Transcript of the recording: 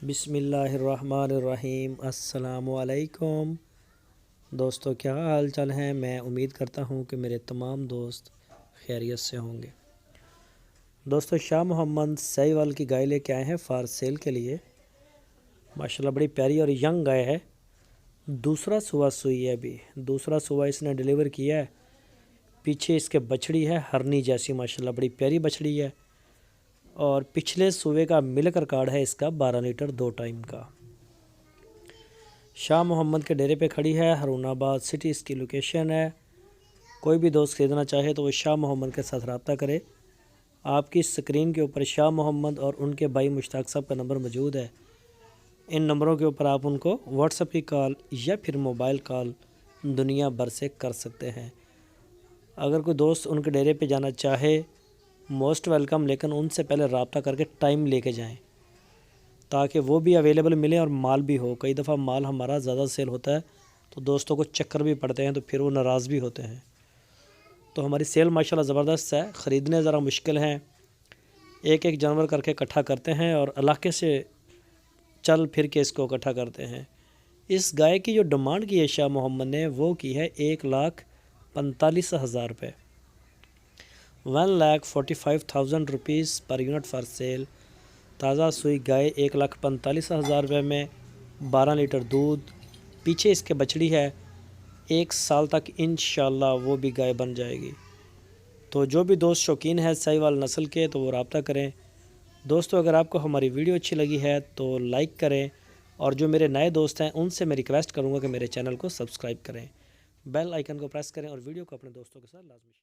बिस्मिल्लाहिर्रहमानिर्रहीम। अस्सलामुअलैकुम दोस्तों, क्या हाल चाल है। मैं उम्मीद करता हूँ कि मेरे तमाम दोस्त खैरियत से होंगे। दोस्तों, शाह मोहम्मद सहीवाल की गाय लेके आए हैं फार सेल के लिए। माशाल्लाह बड़ी प्यारी और यंग गाय है। दूसरा सुबह सुई है, अभी दूसरा सुबह इसने डिलीवर किया है। पीछे इसके बछड़ी है हरनी जैसी, माशाल्लाह बड़ी प्यारी बछड़ी है। और पिछले सुबह का मिल्क रिकॉर्ड है इसका 12 लीटर 2 टाइम का। शाह मोहम्मद के डेरे पे खड़ी है, हरूनाबाद सिटी इसकी लोकेशन है। कोई भी दोस्त ख़रीदना चाहे तो वो शाह मोहम्मद के साथ रब्ता करे। आपकी स्क्रीन के ऊपर शाह मोहम्मद और उनके भाई मुश्ताक साहब का नंबर मौजूद है। इन नंबरों के ऊपर आप उनको व्हाट्सएप की कॉल या फिर मोबाइल कॉल दुनिया भर से कर सकते हैं। अगर कोई दोस्त उनके डेरे पे जाना चाहे, मोस्ट वेलकम, लेकिन उनसे पहले रब्ता करके टाइम लेके जाएं ताकि वो भी अवेलेबल मिले और माल भी हो। कई दफ़ा माल हमारा ज़्यादा सेल होता है तो दोस्तों को चक्कर भी पड़ते हैं, तो फिर वो नाराज़ भी होते हैं। तो हमारी सेल माशाल्लाह ज़बरदस्त है। ख़रीदने ज़रा मुश्किल हैं, एक एक जानवर करके इकट्ठा करते हैं और इलाके से चल फिर के इसको इकट्ठा करते हैं। इस गाय की जो डिमांड की है शाह मोहम्मद ने, वो की है 1,45,000 रुपये, 1,45,000 rupees per unit for sale. ताज़ा सुई गाय 1,45,000 रुपये में, 12 लीटर दूध। पीछे इसके बछड़ी है, 1 साल तक इंशाल्लाह वो भी गाय बन जाएगी। तो जो भी दोस्त शौकीन है साहिवाल नस्ल के तो वो रब्ता करें। दोस्तों, अगर आपको हमारी वीडियो अच्छी लगी है तो लाइक करें, और जो मेरे नए दोस्त हैं उनसे मैं रिक्वेस्ट करूँगा कि मेरे चैनल को सब्सक्राइब करें, बेल आइकन को प्रेस करें और वीडियो को अपने दोस्तों के साथ लाजमी